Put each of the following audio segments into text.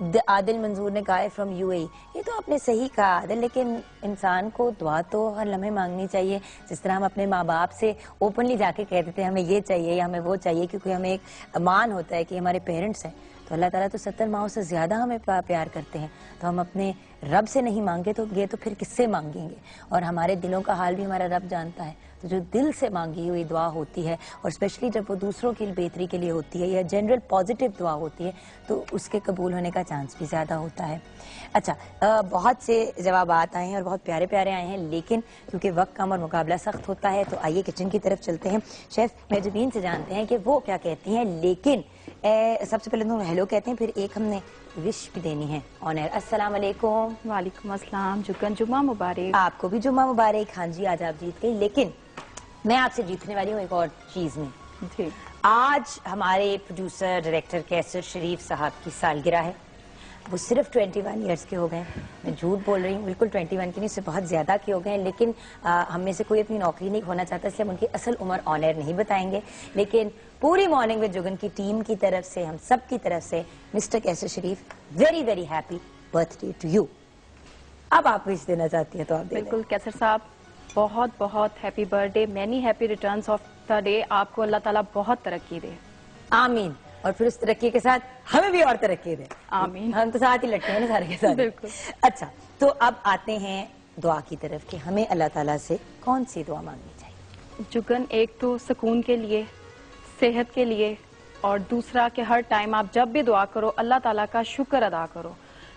عادل منظور نے کہا ہے فرام UAE. یہ تو آپ نے صحیح کہا عادل, لیکن انسان کو دعا تو ہر لمحے مانگنی چاہیے. جس طرح ہم اپنے ماں باپ سے اوپنلی جا کے کہتے تھے ہمیں یہ چاہیے یا ہمیں وہ چاہیے, کیونکہ ہمیں ایک مان ہوتا ہے کہ ہمارے پیرنٹس ہیں, تو اللہ تعالیٰ تو 70 ماہوں سے زیادہ ہمیں پیار کرتے ہیں. تو ہم اپنے رب سے نہیں مانگے تو یہ تو پھر کس سے مانگیں گے؟ اور ہمارے دلوں کا حال بھی ہمارا رب جانتا ہے. تو جو دل سے مانگی ہوئی دعا ہوتی ہے, اور اسپیشلی جب وہ دوسروں کی بہتری کے لیے ہوتی ہے یا جنرل پازیٹیو دعا ہوتی ہے, تو اس کے قبول ہونے کا چانس بھی زیادہ ہوتا ہے. اچھا, بہت سے جوابات آئے ہیں اور بہت پیارے پیارے آئے ہیں, لیکن کیونکہ وقت کم اور مقابلہ سخت ہوتا ہے تو آئیے کچن کی طرف چلتے ہیں. شیف میجبین سے جانتے ہیں کہ وہ کیا کہتی ہیں, لیکن سب سے پہلے تو ہیلو کہتے ہیں, پھر ایک ہم نے وش بھی دینی ہے آن ایئر. السلام علیکم. وعلیکم السلام. جمعہ مبارک. آپ کو بھی جمعہ مبارک. ہاں جی, آج آپ جیت گئی, لیکن میں آپ سے جیتنے والی ہوں ایک اور چیز میں. جی, آج ہمارے پروڈیوسر ڈائریکٹر کیسر شریف صاحب کی سالگرہ ہے. وہ صرف 21 ایئرس کے ہو گئے ہیں. میں جھوٹ بول رہی ہوں, بالکل 21 کی نہیں, اس سے بہت زیادہ کے ہو گئے ہیں, لیکن ہم میں سے کوئی اپنی نوکری نہیں کھونا چاہتا, اس لیے ہم ان کی اصل عمر آن ایئر نہیں بتائیں گے. لیکن پوری مارننگ ود جگن کی ٹیم کی طرف سے, ہم سب کی طرف سے, mister Kaiser Sharif very very happy birthday to you یو. اب آپ وش دینا چاہتی ہیں تو آپ دے دیں. بالکل کیسر صاحب, بہت بہت happy birthday day, many happy returns of the day. آپ کو اللہ تعالیٰ بہت ترقی دے. آمین. اور پھر اس ترقی کے ساتھ ہمیں بھی اور ترقی دے. آمین. ہم تو ساتھ ہی لٹکے ہیں نا سارے کے ساتھ. بالکل. اچھا, تو اب آتے ہیں دعا کی طرف کہ ہمیں اللہ تعالیٰ سے کون سی دعا مانگنی چاہیے. جگن, ایک تو سکون کے لیے, صحت کے لیے, اور دوسرا کہ ہر ٹائم آپ جب بھی دعا کرو اللہ تعالیٰ کا شکر ادا کرو.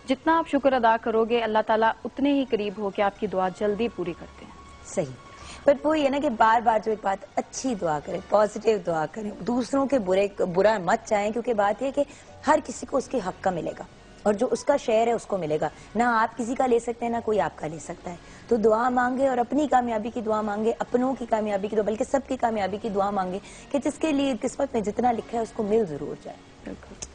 جتنا آپ شکر ادا کرو گے اللہ تعالیٰ اتنے ہی قریب ہو کہ آپ کی دعا جلدی پوری کرتے ہیں. صحیح. پر وہ یہ نا کہ بار بار جو ایک بات, اچھی دعا کریں, پازیٹیو دعا کریں, دوسروں کے برا مت چاہیں, کیونکہ بات یہ کہ ہر کسی کو اس کے حق کا ملے گا, اور جو اس کا شیئر ہے اس کو ملے گا. نہ آپ کسی کا لے سکتے ہیں, نہ کوئی آپ کا لے سکتا ہے. تو دعا مانگے اور اپنی کامیابی کی دعا مانگے, اپنوں کی کامیابی کی دعا, بلکہ سب کی کامیابی کی دعا مانگے کہ جس کے لیے قسمت میں جتنا لکھا ہے اس کو مل ضرور جائے.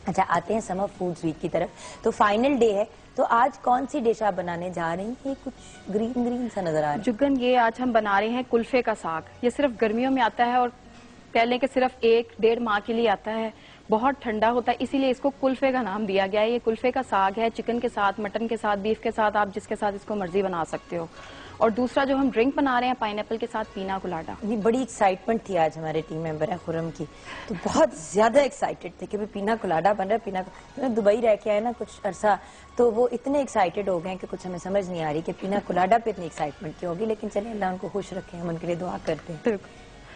اچھا, آتے ہیں سمر فوڈز ویک کی طرف. تو فائنل ڈے ہے, تو آج کون سی ڈش آپ بنانے جا رہی ہیں؟ یہ کچھ گرین سا نظر آ رہا ہے. جگن, یہ آج ہم بنا رہے ہیں کلفے کا ساگ. یہ صرف گرمیوں میں آتا ہے اور کہہ لیں کہ صرف 1-1.5 ماہ کے لیے آتا ہے. بہت ٹھنڈا ہوتا ہے, اسی لیے اس کو کلفے کا نام دیا گیا ہے. یہ کلفے کا ساگ ہے, چکن کے ساتھ, مٹن کے ساتھ, بیف کے ساتھ, آپ جس کے ساتھ اس کو مرضی بنا سکتے ہو. اور دوسرا جو ہم ڈرنک بنا رہے ہیں پائن ایپل کے ساتھ, پینا کولاڈا. یہ بڑی ایکسائٹمنٹ تھی آج ہمارے ٹیم ممبر ہیں خرم کی, تو بہت زیادہ ایکسائٹڈ تھے کہ پینا کولاڈا بن رہا ہے. دبئی رہ کے آئے نا کچھ عرصہ, تو وہ اتنے ایکسائٹڈ ہو گئے کہ کچھ ہمیں سمجھ نہیں آ رہی کہ پینا کولاڈا پہ اتنی ایکسائٹمنٹ کیوں ہوگی. لیکن چلیں اللہ ان کو خوش رکھیں, ہم ان کے لیے دعا کرتے ہیں.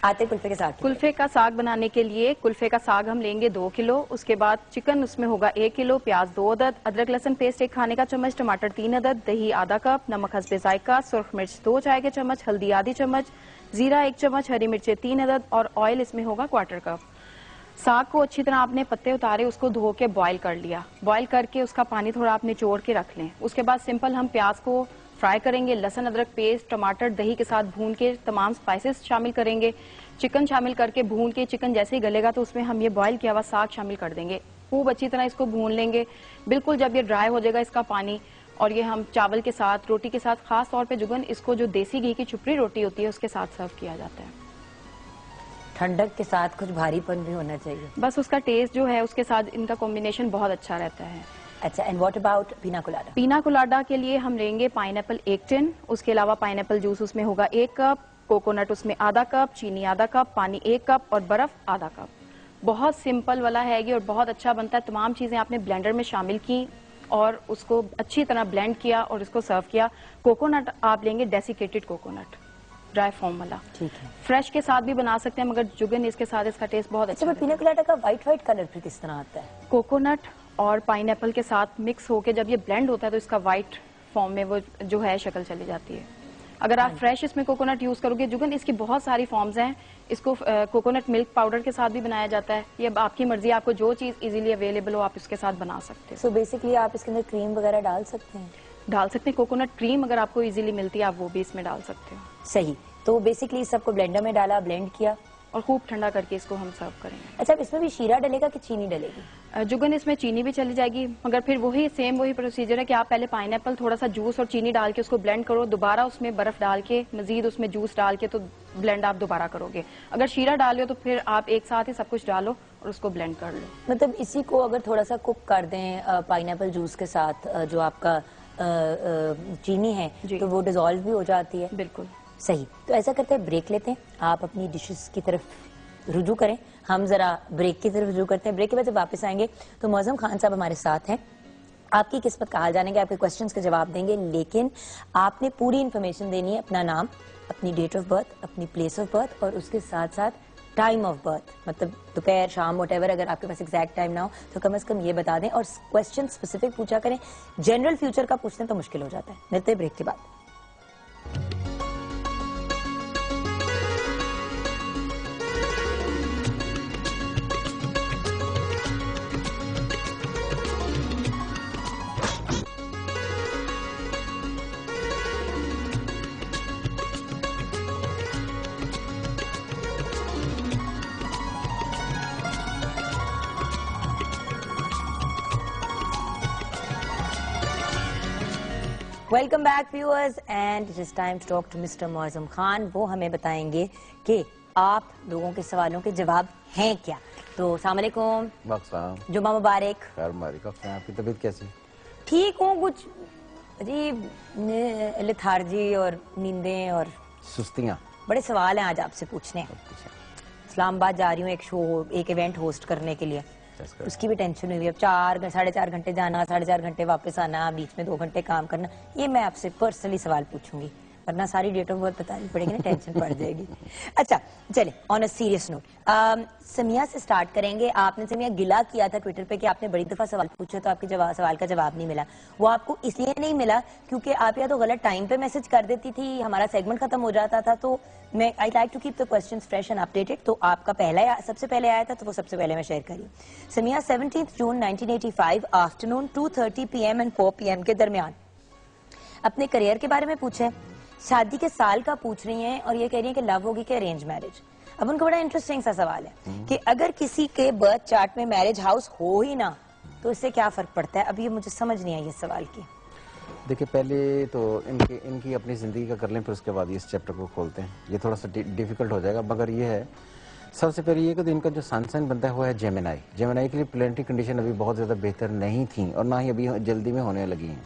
آتے کلفے کے ساگ. کلفے کا ساگ بنانے کے لیے کلفے کا ساگ ہم لیں گے 2 کلو. اس کے بعد چکن اس میں ہوگا 1 کلو, پیاز 2 عدد, ادرک لہسن پیسٹ 1 کھانے کا چمچ, ٹماٹر 3 عدد, دہی آدھا کپ, نمک حسب ذائقہ, سرخ مرچ 2 چائے کے چمچ, ہلدی آدھی چمچ, زیرہ 1 چمچ, ہری مرچیں 3 عدد, اور آئل اس میں ہوگا 1/4 کپ. ساگ کو اچھی طرح آپ نے پتے اتارے, اس کو دھو کے بوائل کر لیا. بوائل کر کے اس کا پانی تھوڑا آپ نے نچوڑ کے رکھ لیں. اس کے بعد سمپل ہم پیاز کو فرائی کریں گے, لہسن ادرک پیسٹ, ٹماٹر, دہی کے ساتھ بھون کے تمام سپائسز شامل کریں گے. چکن شامل کر کے بھون کے, چکن جیسے ہی گلے گا تو اس میں ہم یہ بوائل کیا ہوا ساگ شامل کر دیں گے. خوب اچھی طرح اس کو بھون لیں گے. بالکل جب یہ ڈرائی ہو جائے گا اس کا پانی, اور یہ ہم چاول کے ساتھ, روٹی کے ساتھ, خاص طور پہ جگن اس کو جو دیسی گھی کی چپڑی روٹی ہوتی ہے اس کے ساتھ سرو کیا جاتا ہے. ٹھنڈک کے ساتھ کچھ بھاری پن بھی ہونا چاہیے. بس اس کا ٹیسٹ جو ہے اس کے ساتھ ان کا کمبینیشن بہت اچھا رہتا ہے. اچھا, اینڈ واٹ اباؤٹ پینا کولاڈا؟ پینا کولاڈا کے لیے ہم لیں گے پائن ایپل 1 ٹن, اس کے علاوہ پائن ایپل جوس اس میں ہوگا 1 کپ, کوکونٹ اس میں آدھا کپ, چینی آدھا کپ, پانی 1 کپ, اور برف آدھا کپ. بہت سمپل والا ہے یہ اور بہت اچھا بنتا ہے. تمام چیزیں آپ نے بلینڈر میں شامل کی اور اس کو اچھی طرح بلینڈ کیا اور اس کو سرو کیا. کوکونٹ آپ لیں گے ڈیسیکیٹڈ کوکونٹ, ڈرائی فارم والا. ٹھیک ہے. فریش کے ساتھ بھی بنا سکتے ہیں, مگر جگن اس کے ساتھ اس کا ٹیسٹ بہت اچھا. پینا کولاڈا کا وائٹ کلر پھر کس طرح آتا ہے؟ کوکونٹ اور پائن ایپل کے ساتھ مکس ہو کے جب یہ بلینڈ ہوتا ہے تو اس کا وائٹ فارم میں وہ جو ہے شکل چلی جاتی ہے. اگر آپ فریش اس میں کوکونٹ یوز کرو گے, جگن اس کی بہت ساری فارمز ہیں. اس کو کوکونٹ ملک پاؤڈر کے ساتھ بھی بنایا جاتا ہے. یہ اب آپ کی مرضی, آپ کو جو چیز ایزیلی اویلیبل ہو آپ اس کے ساتھ بنا سکتے ہیں. سو بیسکلی آپ اس کے اندر کریم وغیرہ ڈال سکتے ہیں؟ ڈال سکتے ہیں. کوکونٹ کریم اگر آپ کو ایزیلی ملتی ہے آپ وہ بھی اس میں ڈال سکتے ہو. صحیح. تو بیسکلی سب کو بلینڈر میں ڈالا, بلینڈ کیا, اور خوب ٹھنڈا کر کے اس کو ہم سرو کریں گے. اچھا, اس میں بھی شیرہ ڈلے گا کہ چینی ڈلے گی؟ جگن اس میں چینی بھی چلی جائے گی, مگر پھر وہی پروسیجر ہے کہ آپ پہلے پائن ایپل تھوڑا سا جوس اور چینی ڈال کے اس کو بلینڈ کرو, دوبارہ اس میں برف ڈال کے مزید اس میں جوس ڈال کے تو بلینڈ آپ دوبارہ کرو گے. اگر شیرہ ڈالو تو پھر آپ ایک ساتھ ہی سب کچھ ڈالو اور اس کو بلینڈ کر لیں. مطلب اسی کو اگر تھوڑا سا کوک کر دیں پائن ایپل جوس کے ساتھ جو آپ کا چینی ہے تو وہ ڈیزالو بھی ہو جاتی ہے. بالکل صحیح. تو ایسا کرتے ہیں بریک لیتے ہیں, آپ اپنی ڈشز کی طرف رجوع کریں, ہم ذرا بریک کی طرف رجوع کرتے ہیں. بریک کے بعد جب واپس آئیں گے تو معظم خان صاحب ہمارے ساتھ ہیں, آپ کی قسمت کا حال جانیں گے, آپ کے کوسچنز کے جواب دیں گے, لیکن آپ نے پوری انفارمیشن دینی ہے, اپنا نام, اپنی ڈیٹ آف برتھ, اپنی پلیس آف برتھ اور اس کے ساتھ ساتھ ٹائم آف برتھ, مطلب دوپہر شام وٹ ایور, اگر آپ کے پاس ایگزیکٹ ٹائم نہ ہو تو کم از کم یہ بتا دیں, اور کوسچن اسپیسیفک پوچھا کریں. جنرل فیوچر کا پوچھتے ہیں تو مشکل ہو جاتا ہے. ملتے ہیں بریک کے بعد. Welcome back viewers, and it is time to talk to mister Moazzam Khan. وہ ہمیں بتائیں گے کہ آپ لوگوں کے سوالوں کے جواب ہیں کیا. تو السلام علیکم. جمعہ مبارک. خیر مبارک. آپ کی طبیعت کیسی؟ ٹھیک ہوں, کچھ عجیب لتھارجی اور نیندیں اور سستیاں. بڑے سوال ہیں آج آپ سے پوچھنے. اسلام آباد جا رہی ہوں ایک ایونٹ ہوسٹ کرنے کے لیے, اس کی بھی ٹینشن ہوئی. اب 4.5 گھنٹے جانا, 4.5 گھنٹے واپس آنا, بیچ میں 2 گھنٹے کام کرنا. یہ میں آپ سے پرسنلی سوال پوچھوں گی, ورنہ ساری ڈیٹ آف برتھ بتانی پڑے گی نا, ٹینشن پڑ جائے گی. اچھا چلیں, آن اے سیریس نوٹ, سمیہ سے سٹارٹ کریں گے. آپ نے سمیہ گلا کیا تھا ٹویٹر پہ کہ آپ نے بڑی دفعہ سوال پوچھا تو آپ کے سوال کا جواب نہیں ملا. وہ آپ کو اس لیے نہیں ملا کیونکہ آپ یا تو غلط ٹائم پہ میسج کر دیتی تھی, ہمارا سیگمنٹ ختم ہو جاتا تھا. تو میں I like to keep the questions fresh and updated. تو آپ کا پہلا سب سے پہلے آیا تھا تو وہ سب سے پہلے میں شیئر کری. سمیہ 17 جون 1985 آفٹرنون 2:30 PM اینڈ 4 PM کے درمیان اپنے کریئر کے بارے میں پوچھے, شادی کے سال کا پوچھ رہی ہیں, اور یہ کہہ رہی ہیں کہ لو ہوگی کہ ارینج میرج. اب ان کا بڑا انٹرسٹنگ سا سوال ہے کہ اگر کسی کے برتھ چارٹ میں میرج ہاؤس ہو ہی نہ تو اس سے کیا فرق پڑتا ہے. اب یہ مجھے سمجھ نہیں آئی اس سوال کی. دیکھیں پہلے تو ان کی اپنی زندگی کا کر لیں, پھر اس کے بعد اس چیپٹر کو کھولتے ہیں. یہ تھوڑا سا ڈیفیکلٹ ہو جائے گا, مگر یہ ہے سب سے پہلے یہ کہ ان کا جو سن سائن بنتا ہے وہ ہے جیمنائی. جیمنائی کے لیے پلانٹری کنڈیشن ابھی بہت زیادہ بہتر نہیں تھیں, اور نہ ہی ابھی جلدی میں ہونے لگی ہیں.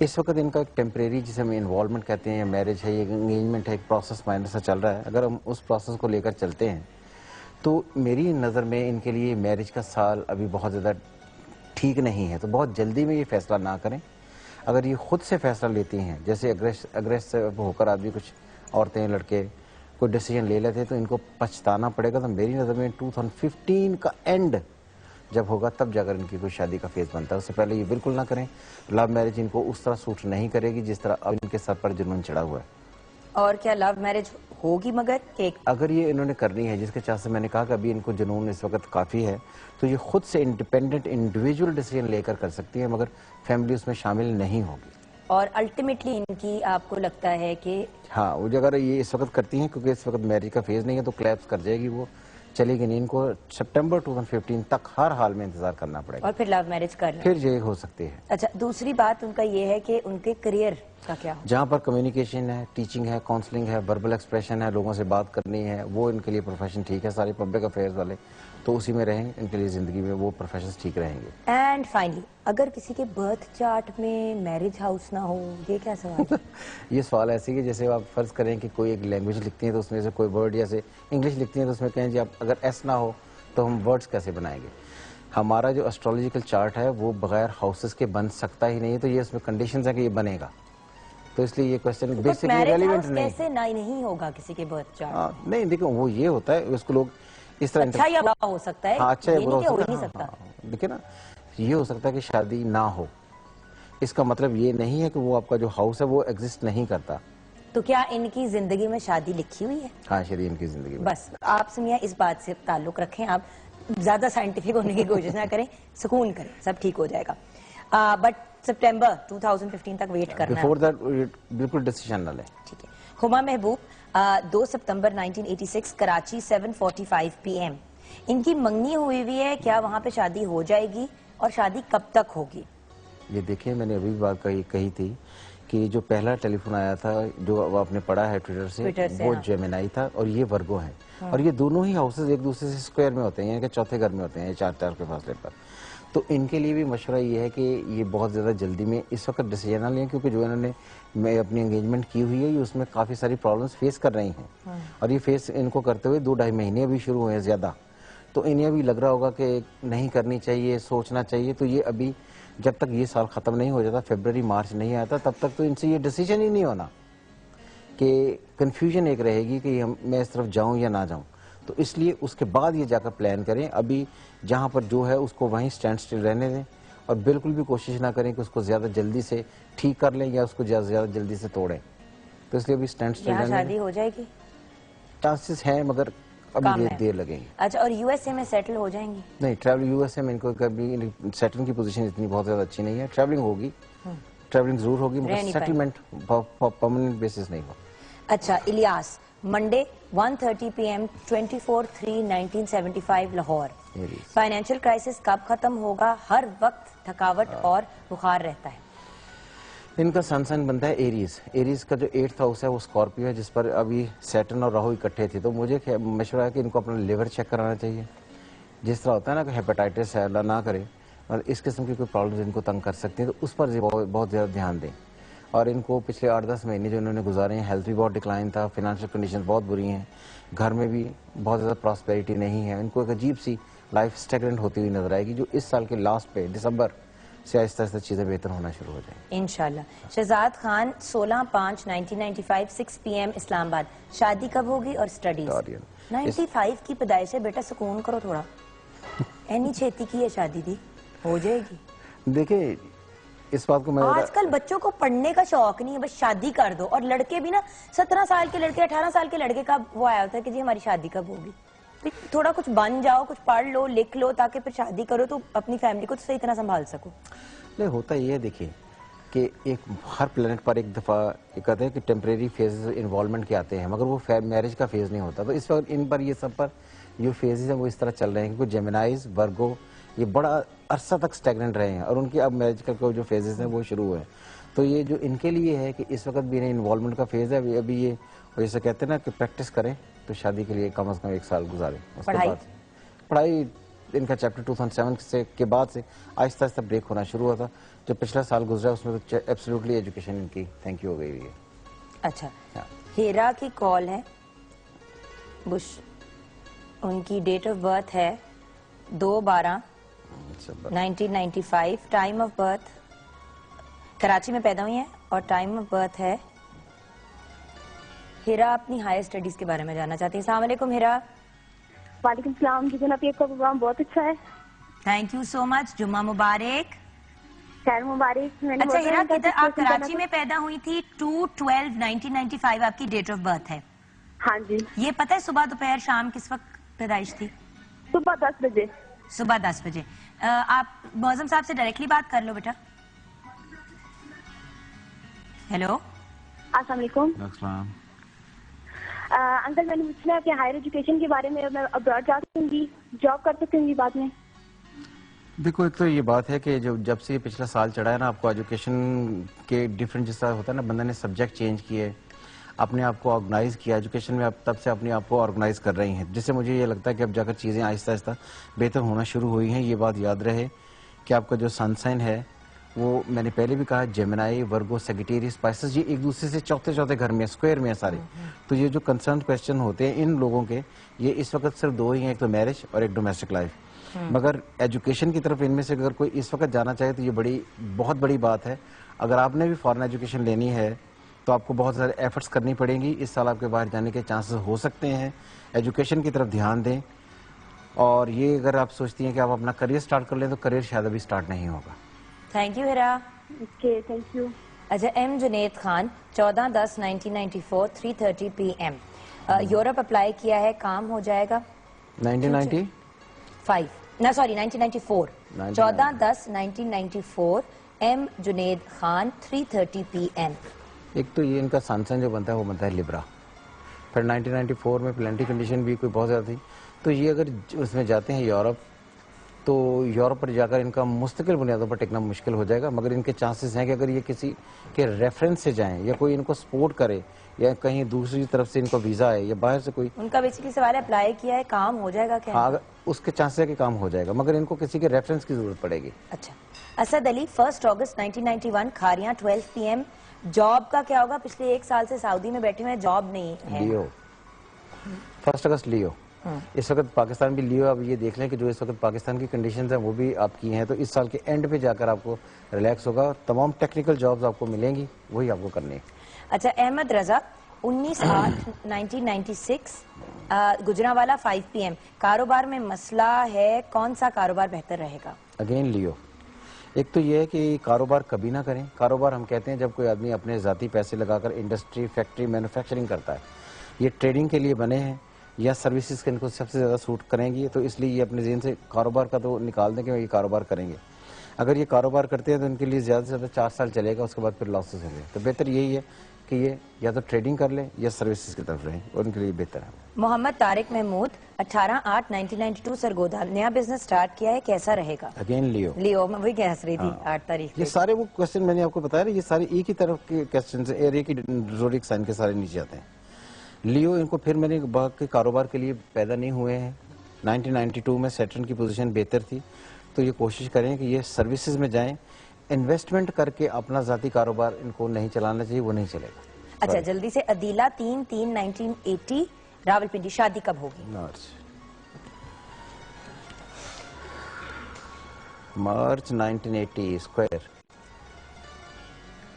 اس وقت ان کا ایک ٹیمپریری جسے ہم انوالومنٹ کہتے ہیں, یا میرج ہے, یہ انگیجمنٹ ہے, ایک پروسیس مائنڈ سے چل رہا ہے. اگر ہم اس پروسیس کو لے کر چلتے ہیں تو میری نظر میں ان کے لیے میرج کا سال ابھی بہت زیادہ ٹھیک نہیں ہے. تو بہت جلدی میں یہ فیصلہ نہ کریں. اگر یہ خود سے فیصلہ لیتی ہیں, جیسے اگریسو ہو کر آدمی, کچھ عورتیں لڑکے کوئی ڈیسیجن لے لیتے ہیں تو ان کو پچھتانا پڑے گا. تو میری نظر میں 2015 کا اینڈ جب ہوگا تب جا کر ان کی کوئی شادی کا فیز بنتا ہے. اس سے پہلے یہ بالکل نہ کریں. لو میرج ان کو اس طرح سوٹ نہیں کرے گی جس طرح اب ان کے سر پر جنون چڑھا ہوا ہے. اور کیا لو میرج ہوگی مگر اگر یہ انہوں نے کرنی ہے, جس کے چاہ سے میں نے کہا کہ ابھی ان کو جنون اس وقت کافی ہے, تو یہ خود سے انڈیپینڈنٹ انڈیویجول ڈیسیجن لے کر سکتی ہیں, مگر فیملی اس میں شامل نہیں ہوگی. اور الٹیمیٹلی ان کی آپ کو لگتا ہے کہ ہاں, وہ اگر یہ اس وقت کرتی ہیں کیونکہ اس وقت میرج کا فیز نہیں ہے تو کلیپس کر جائے گی, وہ چلے گی نہیں. ان کو سپٹمبر 2015 تک ہر حال میں انتظار کرنا پڑے گا, اور پھر لو میرج کر لیں, پھر یہ ہو سکتی ہے. اچھا دوسری بات ان کا یہ ہے کہ ان کے کریئر کا کیا ہو, جہاں پر کمیونیکیشن ہے, ٹیچنگ ہے, کاؤنسلنگ ہے, وربل ایکسپریشن ہے, لوگوں سے بات کرنی ہے, وہ ان کے لیے پروفیشن ٹھیک ہے. سارے پبلک افیئرز والے تو اسی میں رہیں, ان کے لیے زندگی میں وہ پروفیشنز ٹھیک رہیں گے. اینڈ فائنلی اگر کسی کے برتھ چارٹ میں میرج ہاؤس نہ ہو, یہ کیا سوال ہے؟ یہ سوال ایسے کہ جیسے آپ فرض کریں کہ کوئی ایک لینگویج لکھتی ہیں تو اس میں سے کوئی ورڈ, جیسے انگلش لکھتی ہیں تو اس میں کہیں جی آپ اگر ایس نہ ہو تو ہم ورڈز کیسے بنائیں گے. ہمارا جو اسٹرالوجیکل چارٹ ہے وہ بغیر ہاؤسز کے بن سکتا ہی نہیں ہے, تو یہ اس میں کنڈیشنز ہیں کہ یہ بنے گا. تو اس لیے یہ کوشچن بیسکلی ریلیونٹ نہیں. کیسے نہیں ہوگا کسی کے برتھ چارٹ؟ نہیں دیکھیں, وہ یہ ہوتا ہے اس کو لوگ اس طرح اچھا یا برا ہو سکتا ہے, اچھا یا برا ہو نہیں سکتا. دیکھیں نا, یہ ہو سکتا ہے کہ شادی نہ ہو, اس کا مطلب یہ نہیں ہے کہ وہ آپ کا جو ہاؤس ہے وہ ایگزسٹ نہیں کرتا. تو کیا ان کی زندگی میں شادی لکھی ہوئی ہے؟ ہاں, شادی ان کی زندگی میں. بس آپ سمیہ اس بات سے تعلق رکھیں, آپ زیادہ سائنٹیفک ہونے کی کوشش نہ کریں, سکون کریں, سب ٹھیک ہو جائے گا. بٹ سپٹمبر 2015 تک ویٹ کرنا ہے. بیفور دیٹ بالکل ڈیسیژن نہ لیں. ٹھیک ہے. ہما محبوب 2 سپتمبر 1986 کراچی 7:45 PM. ان کی منگنی ہوئی ہے, کیا وہاں پہ شادی ہو جائے گی اور شادی کب تک ہوگی؟ یہ دیکھیں, میں نے ابھی بات کہی تھی کہ جو پہلا ٹیلی فون آیا تھا جو آپ نے پڑھا ہے ٹویٹر سے وہ جیمنائی تھا اور یہ ورگو ہیں، اور یہ دونوں ہی ہاؤسز ایک دوسرے سے اسکوائر میں ہوتے ہیں، یعنی کہ چوتھے گھر میں ہوتے ہیں 4 کے فاصلے پر. تو ان کے لیے بھی مشورہ یہ ہے کہ یہ بہت زیادہ جلدی میں اس وقت ڈیسیجن نہ لیں، کیونکہ جو انہوں نے اپنی انگیجمنٹ کی ہوئی ہے یہ اس میں کافی ساری پرابلمس فیس کر رہی ہیں، اور یہ فیس ان کو کرتے ہوئے 2-2.5 مہینے ابھی شروع ہوئے ہیں زیادہ. تو انہیں ابھی لگ رہا ہوگا کہ نہیں کرنی چاہیے، سوچنا چاہیے. تو یہ ابھی جب تک یہ سال ختم نہیں ہو جاتا، فیبرری مارچ نہیں آتا، تب تک تو ان سے یہ ڈیسیجن ہی نہیں ہونا، کہ کنفیوژن ایک رہے گی کہ میں اس طرف جاؤں یا نہ جاؤں. تو اس لیے اس کے بعد یہ جا کر پلان کریں. ابھی جہاں پر جو ہے اس کو وہیں سٹینڈ سٹل رہنے دیں، اور بالکل بھی کوشش نہ کریں کہ اس کو زیادہ جلدی سے ٹھیک کر لیں یا اس کو زیادہ جلدی سے توڑیں. تو اس لیے ابھی سٹینڈ سٹل رہنے دیں. شادی ہو جائے گی؟ چانسز ہیں مگر ابھی دیر لگیں گی. اچھا، اور یو ایس اے میں سیٹل ہو جائیں گی؟ نہیں، ٹریول یو ایس اے میں ان کو کبھی سیٹلنگ کی پوزیشن اتنی بہت زیادہ اچھی نہیں ہے. ٹریولنگ ہوگی، ٹریولنگ ضرور ہوگی، مگر سیٹلمنٹ پرماننٹ بیسس نہیں ہوگا. اچھا، Ilyas, Monday 1:30 PM 24/3/1975 Lahore. Financial crisis کب ختم ہوگا؟ ہر وقت تھکاوٹ اور بخار رہتا ہے. ان کا سن سائن بنتا ہے ایریز. ایریز کا جو 8th ہاؤس ہے وہ اسکارپیو ہے، جس پر ابھی سیٹرن اور راہو اکٹھے تھے. تو مجھے مشورہ ہے کہ ان کو اپنا لیور چیک کرانا چاہیے. جس طرح ہوتا ہے نا کہ ہیپاٹائٹس ہے، اللہ نہ کرے، اور اس قسم کی کوئی پرابلمز ان کو تنگ کر سکتی ہیں، تو اس پر بہت زیادہ دھیان دیں. اور ان کو پچھلے 8-10 مہینے جو انہوں نے گزارے ہیں، ہیلتھ بھی بہت ڈکلائن تھا، فائنینشیل کنڈیشن بہت بری ہیں، گھر میں بھی بہت زیادہ پراسپیرٹی نہیں ہے. ان کو ایک عجیب سی لائف اسٹیگنٹ ہوتی ہوئی نظر آئے گی، جو اس سال کے لاسٹ پہ دسمبر سے آہستہ آہستہ چیزیں بہتر ہونا شروع ہو جائیں. انشاءاللہ. شہزاد خان، 16/5/1995 6 PM اسلام آباد. شادی کب ہوگی اور سٹڈیز؟ 95 کی پیدائش ہے بیٹا، سکون کرو تھوڑا. اینی چھیتی کی ہے شادی دی، ہو جائے گی. دیکھیں اس بات کو میں آج کل بچوں کو پڑھنے کا شوق نہیں ہے، بس شادی کر دو. اور لڑکے بھی نا 17 سال کے لڑکے، 18 سال کے لڑکے کا وہ آیا ہوتا ہے کہ جی ہماری شادی کب ہوگی. تھوڑا کچھ بن جاؤ، کچھ پڑھ لو، لکھ لو، تاکہ پھر شادی کرو تو اپنی فیملی کو تو صحیح طرح سنبھال سکو. نہیں، ہوتا یہ ہے دیکھیں کہ ایک ہر پلانٹ پر ایک دفعہ کہتے ہیں کہ ٹیمپریری فیزز انوالومنٹ کے آتے ہیں، مگر وہ میرج کا فیز نہیں ہوتا. تو اس وقت ان پر یہ سب پر جو فیزز ہیں وہ اس طرح چل رہے ہیں، کیونکہ جیمنائز، ورگو یہ بڑا عرصہ تک سٹیگننٹ رہے ہیں، اور ان کی اب میرج کا جو فیزز ہیں وہ شروع ہوئے ہیں. تو یہ جو ان کے لیے ہے کہ اس وقت بھی انہیں انوالومنٹ کا فیز ہے. ابھی یہ جیسے کہتے ہیں نا کہ پریکٹس کریں، تو شادی کے لیے کم از کم 1 سال گزاریں. اس کے بعد پڑھائی ان کا چیپٹر 2007 کے بعد سے آہستہ آہستہ بریک ہونا شروع ہوا تھا. جو پچھلا سال گزرا اس میں تو ایبسلیوٹلی ایجوکیشن ان کی تھینک یو ہو گئی ہے. اچھا، ہیرا کی کال ہے بش، ان کی ڈیٹ آف برتھ ہے 2/12/1995. ٹائم آف برتھ کراچی میں پیدا ہوئی ہیں، اور ٹائم آف برتھ ہے. ہیرا اپنی ہائر اسٹڈیز کے بارے میں جاننا چاہتی ہیں. السلام علیکم ہیرا. وعلیکم السلام جی جناب، آپ کا پروگرام بہت اچھا ہے. تھینک یو سو مچ. جمعہ مبارک. خیر مبارک. اچھا ہیرا، آپ کراچی میں پیدا ہوئی تھی. 2/12/1995 آپ کی ڈیٹ آف برتھ ہے. ہاں جی. یہ پتہ ہے صبح دوپہر شام کس وقت پیدائش تھی؟ صبح 10 بجے. صبح 10 بجے. آپ معظم صاحب سے ڈائریکٹلی بات کر لو بیٹا. ہیلو، السلام علیکم. السلام. انکل میں نے پوچھنا ہے کہ ہائر ایجوکیشن کے بارے میں میں ابراڈ جا سکوں گی، جاب کر سکوں گی بعد میں؟ دیکھو ایک تو یہ بات ہے کہ جب سے یہ پچھلا سال چڑھا ہے نا، آپ کو ایجوکیشن کے ڈفرینٹ جس طرح ہوتا ہے نا، بندہ نے سبجیکٹ چینج کیے، اپنے آپ کو آرگنائز کیا ایجوکیشن میں، اب تب سے اپنے آپ کو آرگنائز کر رہی ہیں، جس سے مجھے یہ لگتا ہے کہ اب جا کر چیزیں آہستہ آہستہ بہتر ہونا شروع ہوئی ہیں. یہ بات یاد رہے کہ آپ کا جو سن سائن ہے وہ میں نے پہلے بھی کہا، جیمنائی، ورگو، سیگیٹیریس، اسپائسس، یہ ایک دوسرے سے چوتھے گھر میں اسکوائر میں ہیں سارے. تو یہ جو کنسرن کویسچن ہوتے ہیں ان لوگوں کے، یہ اس وقت صرف 2 ہی ہیں، ایک تو میرج اور ایک ڈومیسٹک لائف. مگر ایجوکیشن کی طرف ان میں سے اگر کوئی اس وقت جانا چاہے تو یہ بہت بڑی بات ہے. اگر آپ نے بھی فارن ایجوکیشن لینی ہے تو آپ کو بہت زیادہ ایفرٹس کرنی پڑیں گی. اس سال آپ کے باہر جانے کے چانسز ہو سکتے ہیں. ایجوکیشن کی طرف دھیان دیں. اور یہ اگر آپ سوچتی ہیں کہ آپ اپنا کریئر سٹارٹ کر لیں تو کریئر شاید ابھی سٹارٹ نہیں ہوگا. Thank you Heera. Okay, thank you. اچھا، M Junaid Khan, 14/10/1994 3:30 PM. Europe apply کیا ہے، کام ہو جائے گا؟ 1995 نہ sorry 1994. 14/10/1994 M Junaid Khan 3:30 PM. ایک تو یہ ان کا سنسن جو بنتا ہے وہ بنتا ہے لبرا. پھر 1994 میں پلانٹی کنڈیشن بھی کوئی بہت زیادہ تھی. تو یہ اگر اس میں جاتے ہیں یورپ تو یورپ پر جا کر ان کا مستقل بنیادوں پر ٹکنا مشکل ہو جائے گا، مگر ان کے چانسز ہیں کہ اگر یہ کسی کے ریفرنس سے جائیں یا کوئی ان کو سپورٹ کرے یا کہیں دوسری طرف سے ان کو ویزا ہے یا باہر سے کوئی، ان کا بیسیکلی سوال ہے اپلائی کیا ہے کام ہو جائے گا کیا؟ ہاں اس کے چانسز ہے کہ کام ہو جائے گا، مگر ان کو کسی کے ریفرنس کی ضرورت پڑے گی۔ اچھا، اسد علی 1 اگست 1991 کھاریاں 12 PM، جاب کا کیا ہوگا؟ پچھلے 1 سال سے سعودی میں بیٹھے ہوئے، جاب نہیں ہے۔ لیو 1 اگست لیو، اس وقت پاکستان بھی لیو۔ اب یہ دیکھ لیں کہ جو اس وقت پاکستان کی کنڈیشنز ہیں وہ بھی آپ کی ہیں، تو اس سال کے اینڈ پہ جا کر آپ کو ریلیکس ہوگا، تمام ٹیکنیکل جابز آپ کو ملیں گی، وہی آپ کو کرنی ہے۔ اچھا، احمد رضا 19/8/1996 گجرانوالا 5 PM، کاروبار میں مسئلہ ہے، کون سا کاروبار بہتر رہے گا؟ اگین لیو، ایک تو یہ ہے کہ کاروبار کبھی نہ کریں۔ کاروبار ہم کہتے ہیں جب کوئی آدمی اپنے ذاتی پیسے لگا کر انڈسٹری، فیکٹری، مینوفیکچرنگ کرتا ہے، یہ ٹریڈنگ کے لیے بنے ہیں یا سروسز کے ان کو سب سے زیادہ سوٹ کریں گی، تو اس لیے یہ اپنے ذہن سے کاروبار کا تو نکال دیں کہ یہ کاروبار کریں گے۔ اگر یہ کاروبار کرتے ہیں تو ان کے لیے زیادہ سے زیادہ 4 سال چلے گا، اس کے بعد پھر لاسز ہوں گے، تو بہتر یہی ہے کہ یہ یا تو ٹریڈنگ کر لیں یا سروسز کی طرف رہیں، اور ان کے لیے بہتر ہے۔ محمد طارق محمود 18/8/1992 سرگودا، نیا بزنس سٹارٹ کیا ہے، کیسا رہے گا؟ اگین لیو، لیو، میں وہی کہہ رہی تھی 8 تاریخ یہ سارے وہ کوشچن میں نے آپ کو بتایا نا، یہ سارے ایک ہی طرف کے کوشچن ہیں، ایریا کی زوڈک سائن کے سارے نیچے آتے ہیں۔ لیو ان کو پھر میں نے باقی کاروبار کے لیے پیدا نہیں ہوئے ہیں، 1992 میں سیٹرن کی پوزیشن بہتر تھی، تو یہ کوشش کریں کہ یہ سروسز میں جائیں، انویسٹمنٹ کر کے اپنا ذاتی کاروبار ان کو نہیں چلانا چاہیے، وہ نہیں چلے گا۔ اچھا، جلدی سے عدیلہ 3/3/1980 راولپنڈی، شادی کب ہوگی؟ مارچ 1980 اسکوائر۔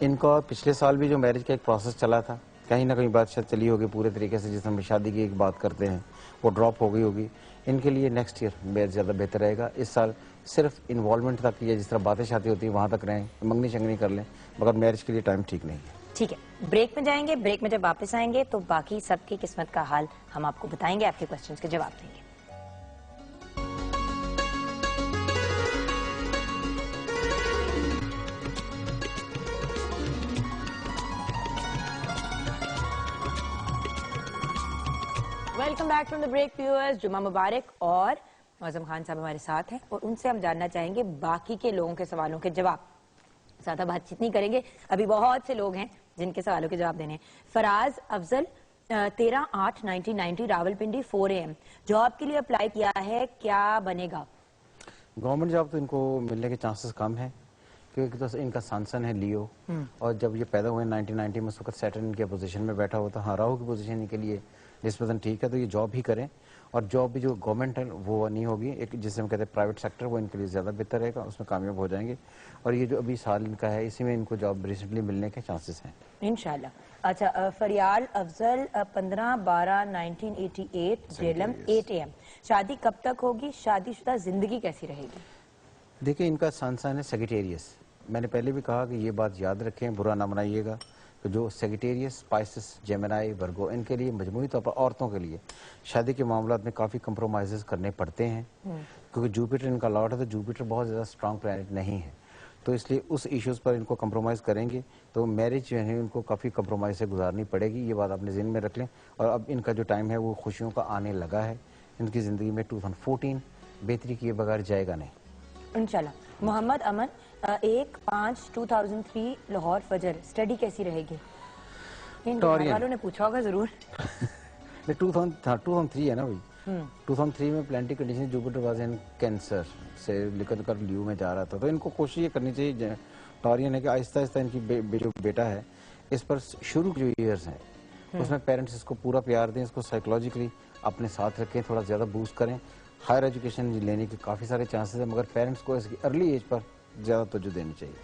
ان کا پچھلے سال بھی جو میرج کا ایک پروسیس چلا تھا، کہیں نہ کہیں بات شاید چلی ہوگی پورے طریقے سے، جس ہم شادی کی ایک بات کرتے ہیں وہ ڈراپ ہو گئی ہوگی۔ ان کے لیے نیکسٹ ایئر میرج زیادہ بہتر رہے گا۔ اس سال صرف انوالومنٹ تک یا جس طرح باتیں شادی ہوتی ہیں وہاں تک رہیں، منگنی شنگنی کر لیں، مگر میرج کے لیے ٹائم ٹھیک نہیں ہے۔ ٹھیک ہے، بریک میں جائیں گے، بریک میں جب واپس آئیں گے تو باقی سب کی قسمت کا حال ہم آپ کو بتائیں گے، آپ کے کوسچنز کے جواب دیں گے۔ Welcome back from the break viewers, جمعہ مبارک، اور معظم خان صاحب ہمارے ساتھ ہیں اور ان سے ہم جاننا چاہیں گے باقی کے لوگوں کے سوالوں کے جواب۔ زیادہ بات چیت نہیں کریں گے، ابھی بہت سے لوگ ہیں جن کے سوالوں کے جواب دینے ہیں۔ فراز افضل 13/8/1990 راولپنڈی 4 AM، جاب کے لیے اپلائی کیا ہے، کیا بنے گا؟ گورنمنٹ جاب تو ان کو ملنے کے چانسز کم ہیں، کیونکہ تو ان کا سانسن ہے لیو، اور جب یہ پیدا ہوئے 1990 میں اس وقت سیٹرن کی پوزیشن میں بیٹھا ہوا تھا، ہاں راہو کی پوزیشن کے لیے نسبتاً ٹھیک ہے، تو یہ جاب ہی کریں، اور جاب بھی جو گورنمنٹ ہے وہ نہیں ہوگی، ایک جسے ہم کہتے ہیں پرائیویٹ سیکٹر، وہ ان کے لیے زیادہ بہتر رہے گا، اس میں کامیاب ہو جائیں گے، اور یہ جو ابھی سال ان کا ہے اسی میں ان کو جاب ریسنٹلی ملنے کے چانسز ہیں انشاءاللہ۔ اچھا، فریال افضل 15/12/1988 جیلم 8 AM، شادی کب تک ہوگی، شادی شدہ زندگی کیسی رہے گی؟ دیکھیں ان کا سانسن ہے سیگیٹیریس، میں نے پہلے بھی کہا کہ یہ بات یاد رکھیں، برا نہ منائیے گا، کہ جو سیگیٹیریس، اسپائسس، جیمنائی، ورگو، ان کے لیے مجموعی طور پر عورتوں کے لیے شادی کے معاملات میں کافی کمپرومائزز کرنے پڑتے ہیں، کیونکہ جوپیٹر ان کا لاٹ ہے، تو جوپیٹر بہت زیادہ اسٹرانگ پلانٹ نہیں ہے، تو اس لیے اس ایشوز پر ان کو کمپرومائز کریں گے تو میرج جو ہے ان کو کافی کمپرومائز سے گزارنی پڑے گی، یہ بات اپنے ذہن میں رکھ لیں، اور اب ان کا جو ٹائم ہے وہ خوشیوں کا آنے لگا ہے، ان کی زندگی میں 2014 بہتری کیے بغیر جائے گا نہیں انشاءاللہ۔ محمد امن 1/5/2003 لاہور فجر، اسٹڈی کیسی رہے گی؟ ان گھر والوں نے پوچھا ہوگا ضرور۔ 2003 ہے نا بھائی، 2003 میں plenty condition Jupiter was in cancer سے نکل کر لیو میں جا رہا تھا، تو ان کو کوشش یہ کرنی چاہیے ٹورین ہے کہ آہستہ آہستہ ان کی جو بیٹا ہے اس پر شروع جو ایئرز ہیں اس میں پیرنٹس اس کو پورا پیار دیں، اس کو سائیکولوجیکلی اپنے ساتھ رکھیں، تھوڑا زیادہ بوسٹ کریں، ہائر ایجوکیشن لینے کے کافی سارے چانسز ہیں، مگر پیرنٹس کو اس کی ارلی ایج پر زیادہ توجہ دینی چاہیے۔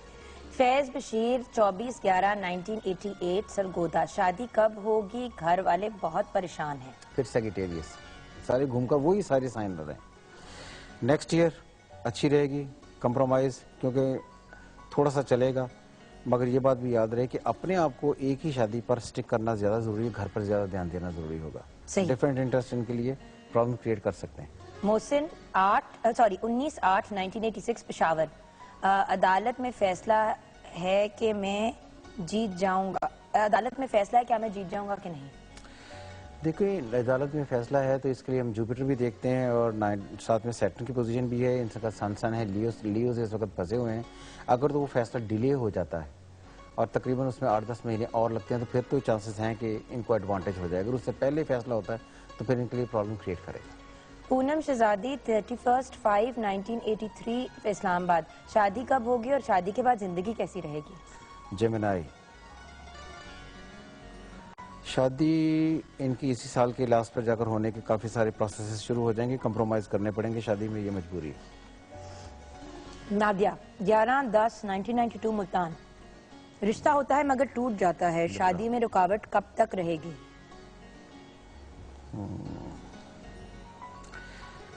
فیض بشیر 24/11/1988 سرگودا، شادی کب ہوگی، گھر والے بہت پریشان ہیں؟ پھر سیگیٹیریس، سارے گھوم کر وہی سارے سائن رہے ہیں۔ نیکسٹ ایئر اچھی رہے گی، کمپرومائز کیونکہ تھوڑا سا چلے گا، مگر یہ بات بھی یاد رہے کہ اپنے آپ کو ایک ہی شادی پر سٹک کرنا زیادہ ضروری ہے، گھر پر زیادہ دھیان دینا ضروری ہوگا، ڈفرینٹ انٹرسٹ ان کے لیے پرابلم کریٹ کر سکتے ہیں۔ محسن 19/8/1986 پشاور، عدالت میں فیصلہ ہے کہ میں جیت جاؤں گا، عدالت میں فیصلہ ہے کیا میں جیت جاؤں گا کہ نہیں؟ دیکھیں عدالت میں فیصلہ ہے تو اس کے لیے ہم جوپیٹر بھی دیکھتے ہیں اور ساتھ میں سیٹرن کی پوزیشن بھی ہے، ان کا سن ہے لیو سے اس وقت پھنسے ہوئے ہیں. اگر تو وہ فیصلہ ڈیلے ہو جاتا ہے اور تقریباً اس میں 8-10 مہینے اور لگتے ہیں تو پھر تو چانسز ہیں کہ ان کو ایڈوانٹیج ہو جائے. اگر اس سے پہلے فیصلہ ہوتا ہے تو پھر ان کے لیے پرابلم کریٹ کرے گا. پونم شہزادی 31/5/1983 اسلام آباد. شادی کب ہوگی اور شادی کے بعد زندگی کیسی رہے گی؟ جیمنائی، شادی ان کی اسی سال کے لاسٹ پر جا کر ہونے کے کافی سارے پروسیسز شروع ہو جائیں گے، کمپرومائز کرنے پڑیں گے شادی میں، یہ مجبوری ہے. نادیہ 11/10/1992 ملتان. رشتہ ہوتا ہے مگر ٹوٹ جاتا ہے، شادی میں رکاوٹ کب تک رہے گی؟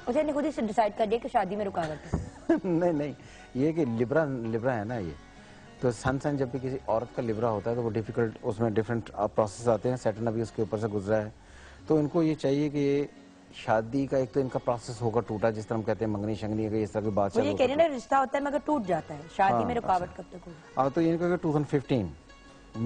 اسے نے خود ہی ڈیسائیڈ کر دیا کہ شادی میں رکاوٹ ہے. نہیں یہ کہ لبرا ہے نا، یہ تو سن جب بھی کسی عورت کا لبرا ہوتا ہے تو وہ ڈیفیکلٹ، اس میں ڈیفرنٹ پروسیس آتے ہیں. سیٹرن ابھی اس کے اوپر سے گزرا ہے تو ان کو یہ چاہیے کہ شادی کا ایک تو ان کا پروسیس ہوگا ٹوٹا، جس طرح ہم کہتے ہیں منگنی شنگنی، اگر اس طرح کی بات وہ یہ کہہ رہے ہیں رشتہ ہوتا ہے مگر ٹوٹ جاتا ہے، شادی میں رکاوٹ کب تک ہوگی؟ تو ان کا 2015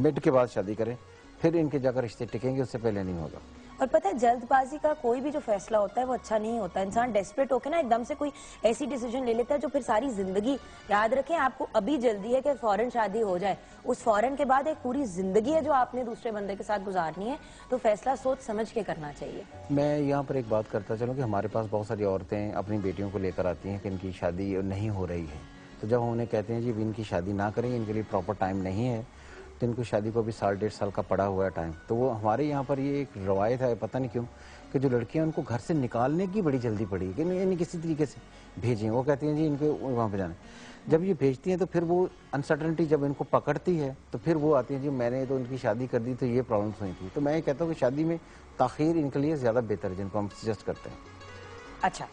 مڈ کے بعد شادی کریں، پھر ان کے جا کر رشتے ٹکیں گے، اس سے پہلے نہیں ہوگا. اور پتہ ہے جلد بازی کا کوئی بھی جو فیصلہ ہوتا ہے وہ اچھا نہیں ہوتا. انسان ڈیسپریٹ ہو کے نا ایک دم سے کوئی ایسی ڈیسیجن لے لیتا ہے جو پھر ساری زندگی، یاد رکھیں آپ کو ابھی جلدی ہے کہ فوراً شادی ہو جائے، اس فوراً کے بعد ایک پوری زندگی ہے جو آپ نے دوسرے بندے کے ساتھ گزارنی ہے، تو فیصلہ سوچ سمجھ کے کرنا چاہیے. میں یہاں پر ایک بات کرتا چلوں کہ ہمارے پاس بہت ساری عورتیں اپنی بیٹیوں کو لے کر آتی ہیں کہ ان کی شادی نہیں ہو رہی ہے، تو جب ہم انہیں کہتے ہیں جی ان کی شادی نہ کریں، ان کے لیے پراپر ٹائم نہیں ہے، تو ان کو شادی کو بھی 1.5 سال کا پڑا ہوا ہے ٹائم. تو وہ ہمارے یہاں پر یہ ایک روایت ہے، پتہ نہیں کیوں، کہ جو لڑکیاں ان کو گھر سے نکالنے کی بڑی جلدی پڑی کہ انہیں کسی طریقے سے بھیجیں. وہ کہتی ہیں جی ان کو وہاں پہ جانا. جب یہ بھیجتی ہیں تو پھر وہ انسرٹنٹی جب ان کو پکڑتی ہے تو پھر وہ آتی ہیں جی میں نے تو ان کی شادی کر دی تو یہ پرابلمس ہوئی تھی. تو میں یہ کہتا ہوں کہ شادی میں تاخیر ان کے لیے زیادہ بہتر ہے، جن کو ہم سجیسٹ کرتے ہیں. اچھا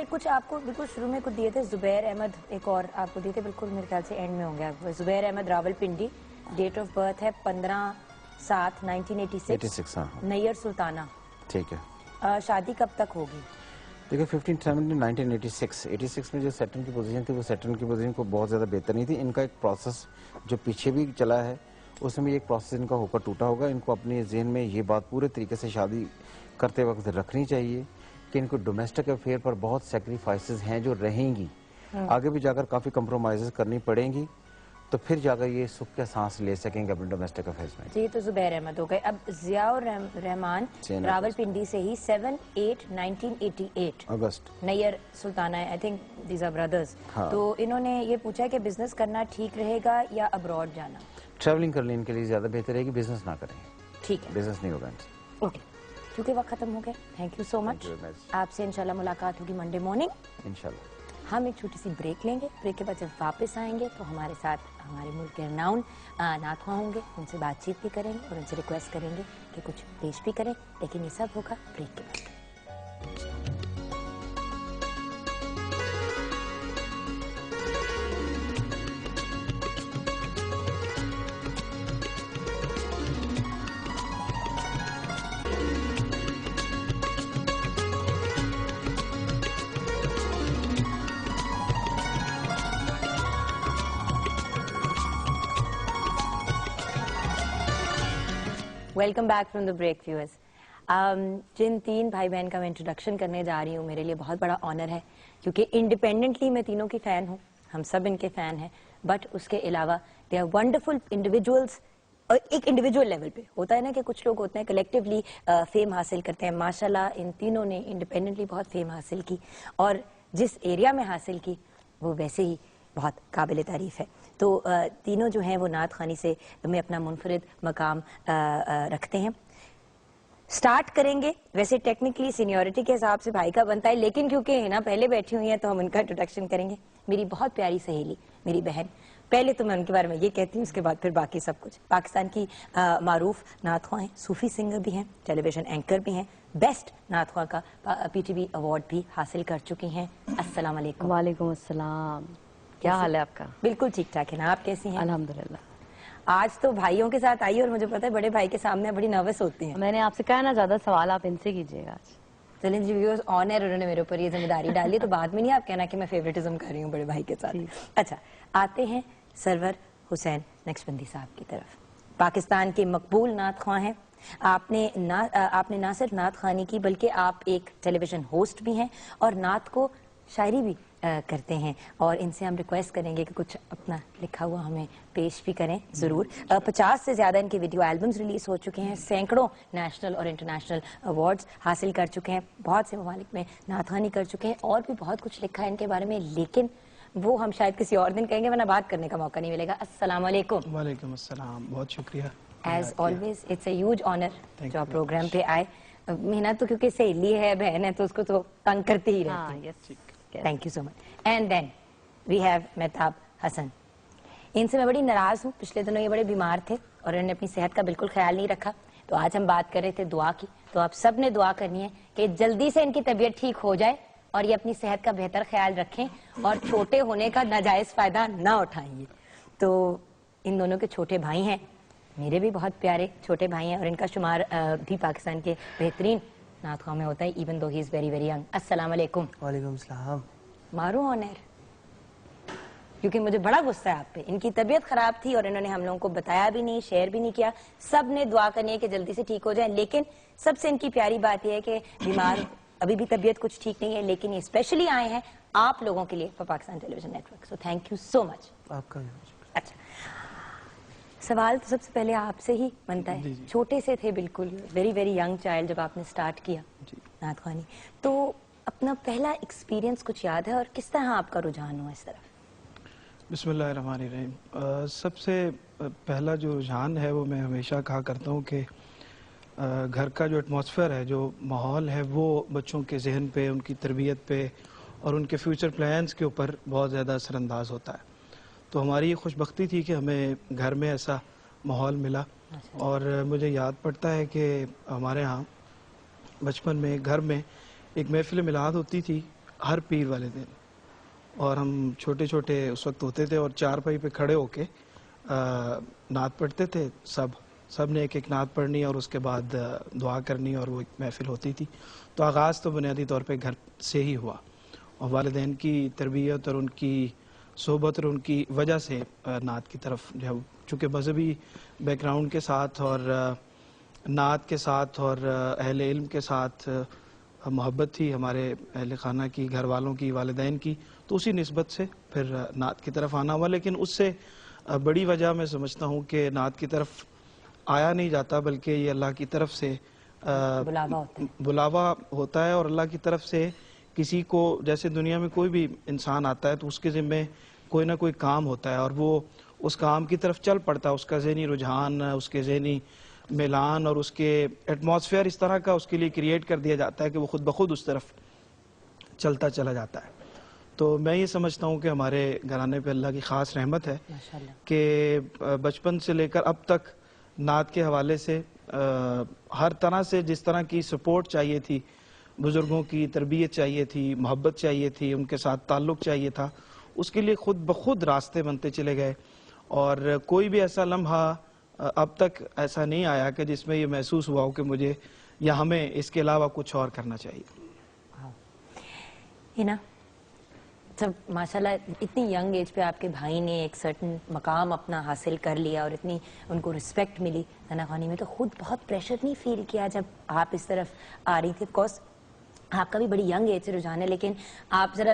کچھ آپ کو بالکل شروع میں کچھ دیے تھے زبیر احمد، ایک اور آپ کو دیے تھے بالکل میرے خیال سے اینڈ میں ہوں گے آپ. Zubair Ahmed Rawalpindi, date of birth ہے 15/7/1986، نیئر سلطانہ. ٹھیک ہے. شادی کب تک ہوگی؟ دیکھیں 15/7/1986 میں جو سیٹرن کی پوزیشن تھی وہ سیٹرن کی پوزیشن کو بہت زیادہ بہتر نہیں تھی. ان کا ایک پروسیس جو پیچھے بھی چلا ہے اس میں ایک پروسیس ان کا ہو کر ٹوٹا ہوگا. ان کو اپنے ذہن میں یہ بات پورے طریقے سے شادی کرتے وقت رکھنی چاہیے کہ ان کو ڈومیسٹک افیئر پر بہت سیکریفائسز ہیں جو رہیں گی، آگے بھی جا کر کافی کمپرومائزز کرنی پڑیں گی، تو پھر جا کر یہ سکھ کا سانس لے سکیں گے اپنے ڈومیسٹک افیئرز میں. جی تو زبیر احمد ہو گئے. اب ضیاء الرحمان راول پنڈی سے ہی 7/8/1988 اگست، Nayyar Sultana, I think these are brothers. تو انہوں نے یہ پوچھا کہ بزنس کرنا ٹھیک رہے گا یا ابراڈ جانا؟ ٹریولنگ کر لیں ان کے لیے زیادہ بہتر ہے کہ بزنس نہ کریں. ٹھیک ہے، بزنس نہیں ہوگا ان سے. اوکے کیونکہ وقت ختم ہو گیا. Thank you so much. آپ سے انشاءاللہ ملاقات ہوگی منڈے مارننگ انشاءاللہ. ہم ایک چھوٹی سی بریک لیں گے. بریک کے بعد جب واپس آئیں گے تو ہمارے ساتھ ہمارے ملک کے رناؤن نعت خواں ہوں گے. ان سے بات چیت بھی کریں گے اور ان سے ریکویسٹ کریں گے کہ کچھ پیش بھی کریں، لیکن یہ سب ہوگا بریک کے بعد. Welcome back from the break viewers. جن تین بھائی بہن کا میں انٹروڈکشن کرنے جا رہی ہوں میرے لیے بہت بڑا آنر ہے، کیونکہ انڈیپینڈنٹلی میں تینوں کی فین ہوں، ہم سب ان کے فین ہیں، بٹ اس کے علاوہ دے آر ونڈرفل انڈیویجولس. اور ایک انڈیویجول لیول پہ ہوتا ہے نا کہ کچھ لوگ ہوتے ہیں کلیکٹیولی فیم حاصل کرتے ہیں. ماشاءاللہ ان تینوں نے انڈیپینڈنٹلی بہت فیم حاصل کی، اور جس ایریا میں حاصل کی وہ ویسے ہی بہت قابل تعریف ہے. تو تینوں جو ہیں وہ نعت خوانی سے میں اپنا منفرد مقام رکھتے ہیں. سٹارٹ کریں گے، ویسے ٹیکنیکلی سینیورٹی کے حساب سے بھائی کا بنتا ہے، لیکن کیونکہ نا پہلے بیٹھی ہوئی ہیں تو ہم ان کا انٹروڈکشن کریں گے. میری بہت پیاری سہیلی، میری بہن. پہلے تو میں ان کے بارے میں یہ کہتی ہوں، اس کے بعد پھر باقی سب کچھ. پاکستان کی معروف نعت خواں ہیں، صوفی سنگر بھی ہیں، ٹیلی ویژن اینکر بھی ہیں، بیسٹ نعت خواں کا PTV ایوارڈ بھی حاصل کر چکی ہیں. السلام علیکم. وعلیکم السلام. کیا حال ہے آپ کا؟ بالکل ٹھیک ٹھاک ہے نا، آپ کیسی ہیں؟ الحمدللہ. آج تو بھائیوں کے ساتھ آئی اور مجھے پتا ہے بڑے بھائی کے سامنے بڑی نروس ہوتی ہیں. میں نے آپ سے کہا نا زیادہ سوال آپ ان سے کیجیے گا. چلیں جی ویورز، آنر انہوں نے میرے اوپر یہ ذمہ داری ڈالی تو بعد میں نہیں آپ کہنا کہ میں فیوریٹزم کر رہی ہوں بڑے بھائی کے ساتھ. اچھا آتے ہیں سرور حسین نقشبندی صاحب کی طرف. پاکستان کے مقبول نعت خواں ہیں، آپ نے نہ صرف نعت خوانی کی بلکہ آپ ایک ٹیلی ویژن ہوسٹ بھی ہیں اور نعت کو شاعری بھی کرتے ہیں، اور ان سے ہم ریکویسٹ کریں گے کہ کچھ اپنا لکھا ہوا ہمیں پیش بھی کریں ضرور۔ 50 سے زیادہ ان کے ویڈیو البمز ریلیز ہو چکے ہیں، سینکڑوں نیشنل اور انٹرنیشنل ایوارڈز حاصل کر چکے ہیں، بہت سے ممالک میں نعت خوانی کر چکے ہیں، اور بھی بہت کچھ لکھا ہے ان کے بارے میں، لیکن وہ ہم شاید کسی اور دن کہیں گے ورنہ بات کرنے کا موقع نہیں ملے گا۔ السلام علیکم۔ وعلیکم السلام، بہت شکریہ۔ As always it's a huge honour جو آپ پروگرام پہ آئے۔ محنت تو کیونکہ سہیلی ہے، بہن ہے، تو اس کو تو تنگ کرتے ہی رہتے ہیں۔ Thank you so much. And then we have Mahtab Hasan. ان سے میں بڑی ناراض ہوں، پچھلے دنوں یہ بڑے بیمار تھے اور انہوں نے اپنی صحت کا بالکل خیال نہیں رکھا، تو آج ہم بات کر رہے تھے دعا کی، تو آپ سب نے دعا کرنی ہے کہ جلدی سے ان کی طبیعت ٹھیک ہو جائے اور یہ اپنی صحت کا بہتر خیال رکھیں اور چھوٹے ہونے کا ناجائز فائدہ نہ اٹھائیں گے۔ تو ان دونوں کے چھوٹے بھائی ہیں، میرے بھی بہت پیارے چھوٹے بھائی ہیں، اور ان کا شمار بھی پاکستان کے بہترین نعت خواہ میں ہوتا ہے، even though he is very very young. السلام علیکم۔ وعلیکم السلام۔ مارو آنر، کیونکہ مجھے بڑا غصہ ہے آپ پہ۔ ان کی طبیعت خراب تھی اور انہوں نے ہم لوگوں کو بتایا بھی نہیں، شیئر بھی نہیں کیا۔ سب نے دعا کرنی ہے کہ جلدی سے ٹھیک ہو جائیں، لیکن سب سے ان کی پیاری بات یہ ہے کہ بیمار ابھی بھی طبیعت کچھ ٹھیک نہیں ہے، لیکن یہ اسپیشلی آئے ہیں آپ لوگوں کے لیے for Pakistan television network, so thank you so much. آپ کا بھی اچھا، سوال تو سب سے پہلے آپ سے ہی بنتا ہے۔ چھوٹے سے تھے بالکل، ویری ویری ینگ چائلڈ جب آپ نے سٹارٹ کیا نعت خوانی، تو اپنا پہلا ایکسپیرینس کچھ یاد ہے اور کس طرح آپ کا رجحان ہوا اس طرف؟ بسم اللہ الرحمن الرحیم۔ سب سے پہلا جو رجحان ہے وہ میں ہمیشہ کہا کرتا ہوں کہ گھر کا جو ایٹماسفیئر ہے، جو ماحول ہے، وہ بچوں کے ذہن پہ، ان کی تربیت پہ اور ان کے فیوچر پلانز کے اوپر بہت زیادہ اثر انداز ہوتا ہے۔ تو ہماری یہ خوش بختی تھی کہ ہمیں گھر میں ایسا ماحول ملا، اور مجھے یاد پڑتا ہے کہ ہمارے ہاں بچپن میں گھر میں ایک محفل میلاد ہوتی تھی ہر پیر والے دن، اور ہم چھوٹے چھوٹے اس وقت ہوتے تھے اور چارپائی پہ کھڑے ہو کے نعت پڑھتے تھے، سب نے ایک ایک نعت پڑھنی اور اس کے بعد دعا کرنی، اور وہ ایک محفل ہوتی تھی۔ تو آغاز تو بنیادی طور پہ گھر سے ہی ہوا، اور والدین کی تربیت اور ان کی صحبت اور ان کی وجہ سے نعت کی طرف جو، چونکہ مذہبی بیک گراؤنڈ کے ساتھ اور نعت کے ساتھ اور اہل علم کے ساتھ محبت تھی ہمارے اہل خانہ کی، گھر والوں کی، والدین کی، تو اسی نسبت سے پھر نعت کی طرف آنا ہوا۔ لیکن اس سے بڑی وجہ میں سمجھتا ہوں کہ نعت کی طرف آیا نہیں جاتا، بلکہ یہ اللہ کی طرف سے بلاوا ہوتا ہے، اور اللہ کی طرف سے کسی کو، جیسے دنیا میں کوئی بھی انسان آتا ہے تو اس کے ذمہ کوئی نہ کوئی کام ہوتا ہے، اور وہ اس کام کی طرف چل پڑتا ہے، اس کا ذہنی رجحان، اس کے ذہنی میلان اور اس کے ایٹماسفیئر اس طرح کا اس کے لیے کریٹ کر دیا جاتا ہے کہ وہ خود بخود اس طرف چلتا چلا جاتا ہے۔ تو میں یہ سمجھتا ہوں کہ ہمارے گھرانے پہ اللہ کی خاص رحمت ہے کہ بچپن سے لے کر اب تک نعت کے حوالے سے ہر طرح سے جس طرح کی سپورٹ چاہیے تھی، بزرگوں کی تربیت چاہیے تھی، محبت چاہیے تھی، ان کے ساتھ تعلق چاہیے تھا، اس کے لیے خود بخود راستے بنتے چلے گئے، اور کوئی بھی ایسا لمحہ اب تک ایسا نہیں آیا کہ جس میں یہ محسوس ہوا ہو کہ مجھے یا ہمیں اس کے علاوہ کچھ اور کرنا چاہیے۔ جب ماشاءاللہ اتنی ینگ ایج پہ آپ کے بھائی نے ایک سرٹن مقام اپنا حاصل کر لیا اور اتنی ان کو رسپیکٹ ملی نعت خوانی میں، تو خود بہت پریشر نہیں فیل کیا جب آپ اس طرف آ رہی تھی؟ کورس آپ کا بھی بڑی ینگ ایج سے رجحان ہے، لیکن آپ ذرا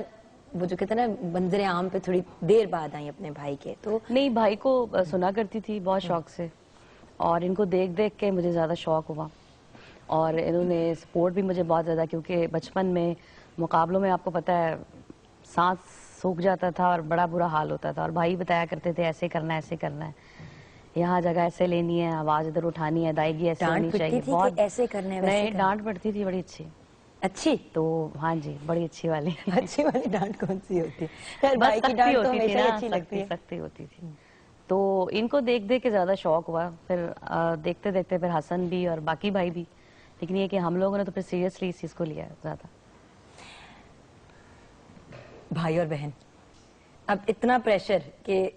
وہ جو کہتے ہیں نا منظر عام پہ تھوڑی دیر بعد آئی اپنے بھائی کے، تو نہیں، بھائی کو سنا کرتی تھی بہت شوق سے، اور ان کو دیکھ دیکھ کے مجھے زیادہ شوق ہوا، اور انہوں نے سپورٹ بھی مجھے بہت زیادہ، کیونکہ بچپن میں مقابلوں میں آپ کو پتہ ہے سانس سوکھ جاتا تھا اور بڑا برا حال ہوتا تھا، اور بھائی بتایا کرتے تھے ایسے کرنا ہے، ایسے کرنا ہے، یہاں جگہ ایسے لینی ہے، آواز ادھر اٹھانی ہے، ادائیگی ایسے ہونی چاہیے، بہت ایسے کرنے نہیں، ڈانٹ پڑتی تھی بڑی اچھی، تو ہاں جی بڑی اچھی والی ڈانٹ کون سی ہوتی ہے؟ بس سختی ہوتی تھی نا، سختی ہوتی تھی، تو ان کو دیکھ دیکھ کے زیادہ شوق ہوا، پھر دیکھتے دیکھتے پھر حسن بھی اور باقی بھائی بھی، لیکن یہ کہ ہم لوگوں نے تو پھر سیریسلی اس چیز کو لیا ہے زیادہ۔ بھائی اور بہن، اب اتنا پریشر کہ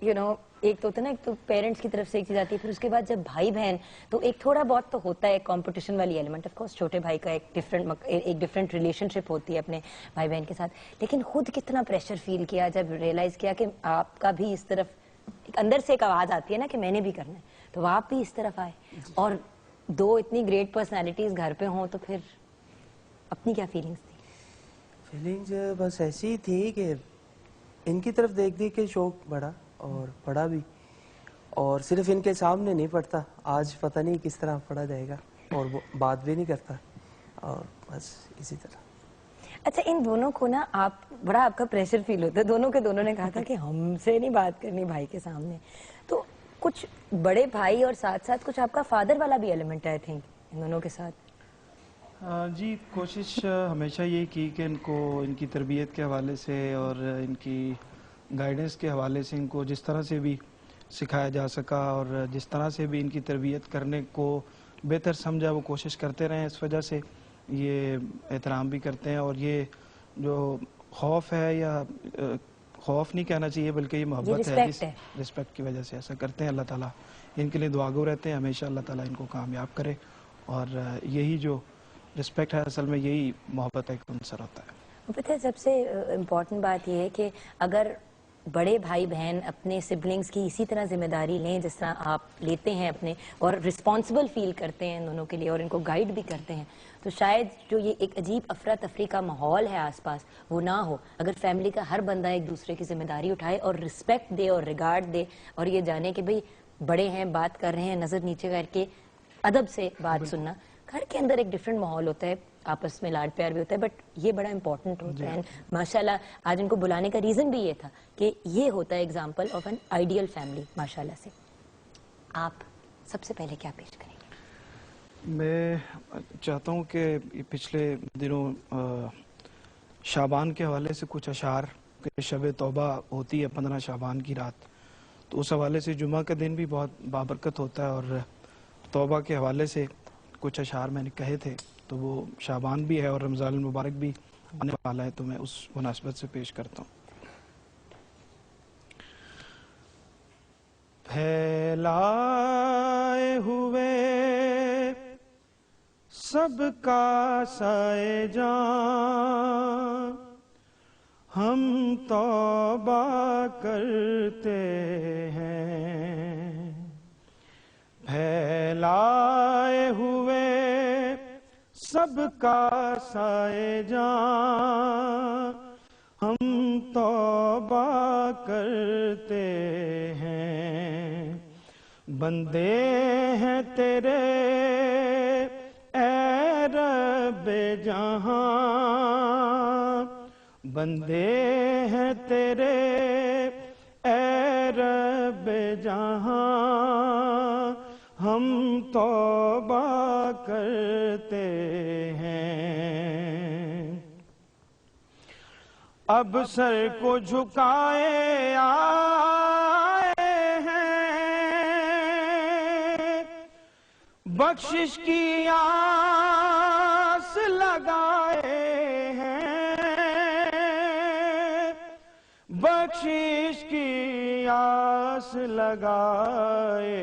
ایک تو ہوتا ہے نا، ایک تو پیرنٹس کی طرف سے ایک چیز آتی ہے، پھر اس کے بعد جب بھائی بہن، تو ایک تھوڑا بہت تو ہوتا ہے کمپٹیشن والی ایلیمنٹ، آف کورس چھوٹے بھائی کا ایک ڈفرینٹ ریلیشن شپ ہوتی ہے اپنے بھائی بہن کے ساتھ، لیکن خود کتنا پریشر فیل کیا جب ریئلائز کیا کہ آپ کا بھی اس طرف ایک اندر سے ایک آواز آتی ہے نا کہ میں نے بھی کرنا ہے، تو آپ بھی اس طرف آئے، اور دو اتنی گریٹ پرسنالٹیز گھر پہ ہوں تو پھر اپنی کیا فیلنگس تھی؟ فیلنگز بس ایسی ہی تھی کہ ان کی طرف دیکھ دیکھ کے شوق بڑھا اور پڑھا بھی, اور صرف ان کے سامنے نہیں پڑھتا, آج پتہ نہیں کس طرح پڑھا جائے گا, اور وہ بات بھی نہیں کرتا, اور بس اسی طرح. اچھا, ان دونوں کو نا آپ کا پریشر فیل ہوتا ہے, دونوں کے دونوں نے کہا تھا کہ ہم سے نہیں بات کرنی بھائی کے سامنے, تو کچھ بڑے بھائی اور ساتھ ساتھ کچھ آپ کا فادر والا بھی ایلیمنٹ ہے, آئی تھنک, ان دونوں کے ساتھ. جی, کوشش ہمیشہ یہ کی کہ ان کو ان کی تربیت کے حوالے سے اور ان کی گائیڈنس کے حوالے سے ان کو جس طرح سے بھی سکھایا جا سکا اور جس طرح سے بھی ان کی تربیت کرنے کو بہتر سمجھا وہ کوشش کرتے رہے. اس وجہ سے یہ احترام بھی کرتے ہیں, اور یہ جو خوف ہے, یا خوف نہیں کہنا چاہیے بلکہ یہ محبت ہے, رسپیکٹ کی وجہ سے ایسا کرتے ہیں. اللہ تعالیٰ ان کے لیے دعاگو رہتے ہیں ہمیشہ, اللہ تعالیٰ ان کو کامیاب کرے, اور یہی جو رسپیکٹ ہے اصل میں یہی محبت ہے کہ عنصر ہوتا ہے. پتہ ہے سب سے امپورٹنٹ بات یہ ہے کہ اگر بڑے بھائی بہن اپنے سبلنگز کی اسی طرح ذمہ داری لیں جس طرح آپ لیتے ہیں اپنے, اور رسپانسبل فیل کرتے ہیں ان دونوں کے لیے اور ان کو گائیڈ بھی کرتے ہیں, تو شاید جو یہ ایک عجیب افراتفری کا ماحول ہے آس پاس وہ نہ ہو اگر فیملی کا ہر بندہ ایک دوسرے کی ذمہ داری اٹھائے اور رسپیکٹ دے اور ریگارڈ دے, اور یہ جانے کہ بھئی بڑے ہیں, بات کر رہے ہیں, نظر نیچے کر کے ادب سے بات سننا. گھر کے اندر ایک ڈیفرنٹ ماحول ہوتا ہے, آپس میں لاڈ پیار بھی ہوتا ہے, بٹ یہ بڑا امپورٹنٹ ہوتا ہے. ماشاءاللہ آج ان کو بلانے کا ریزن بھی یہ تھا کہ یہ ہوتا ہے example of an ideal family ماشاءاللہ سے. آپ سب سے پہلے کیا پیش کریں گے؟ میں چاہتا ہوں کہ پچھلے دنوں شعبان کے حوالے سے کچھ اشعار, کہ شب توبہ ہوتی ہے 15 شعبان کی رات, تو اس حوالے سے جمعہ کا دن بھی بہت بابرکت ہوتا ہے, اور توبہ کے حوالے سے کچھ اشعار میں نے کہے تھے, تو وہ شعبان بھی ہے اور رمضان المبارک بھی آنے والا ہے, تو میں اس مناسبت سے پیش کرتا ہوں. پھیلائے ہوئے سب کا سائے جان, ہم توبہ کرتے ہیں. پھیلائے ہوئے سب کا سائے جان, ہم توبہ کرتے ہیں. بندے ہیں تیرے اے رب جہاں, بندے ہیں تیرے اے رب جہاں, ہم توبہ کرتے ہیں. اب سر کو جھکائے آئے ہیں, بخشش کی آس لگائے ہیں, بخشش کی آس لگائے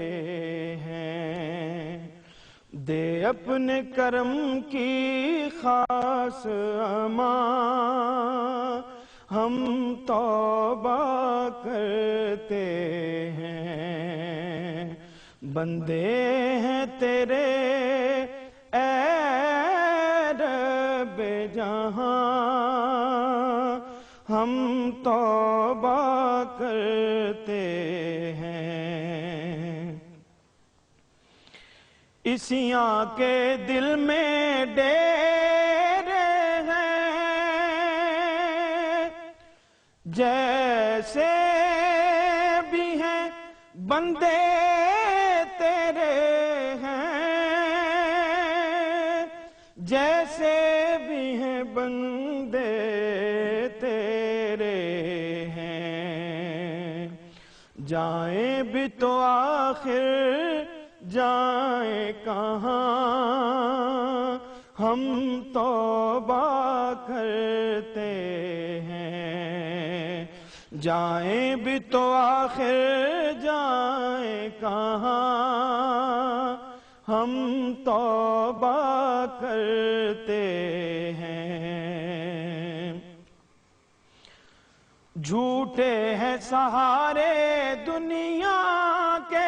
ہیں. دے اپنے کرم کی خاص امان, ہم توبہ کرتے ہیں. بندے ہیں تیرے اے رب جہاں, ہم توبہ کرتے ہیں. اسیاں کے دل میں ڈیرے ہیں, جیسے بھی ہیں بندے تیرے ہیں, جیسے بھی ہیں بندے تیرے ہیں. جائیں بھی تو آخر جائیں کہاں, ہم توبہ کرتے ہیں. جائیں بھی تو آخر جائیں کہاں, ہم توبہ کرتے ہیں. جھوٹے ہیں سہارے دنیا کے,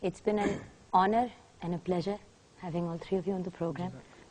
It's been an honor and a pleasure having all three of you on the program.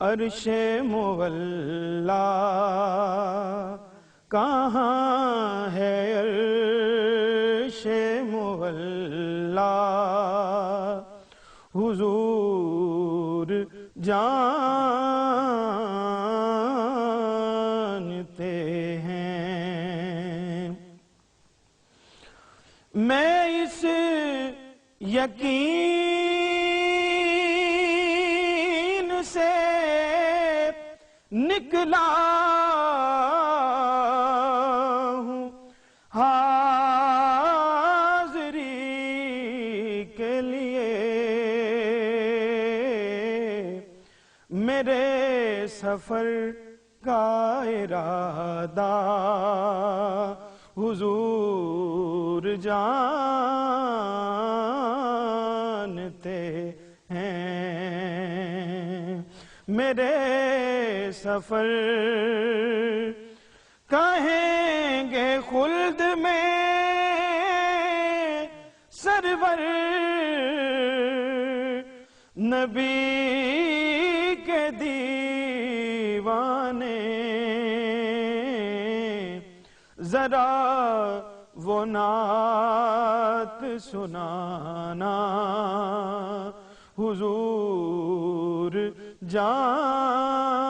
عرش مولا کہاں ہے عرش مولا حضور جانتے ہیں میں اس یقین سے نکلا ہوں حاضری کے لیے میرے سفر کا ارادہ حضور جانتے ہیں میرے سفر کہیں گے خلد میں سرور نبی کے دیوانے ذرا وہ نعت سنانا حضور جان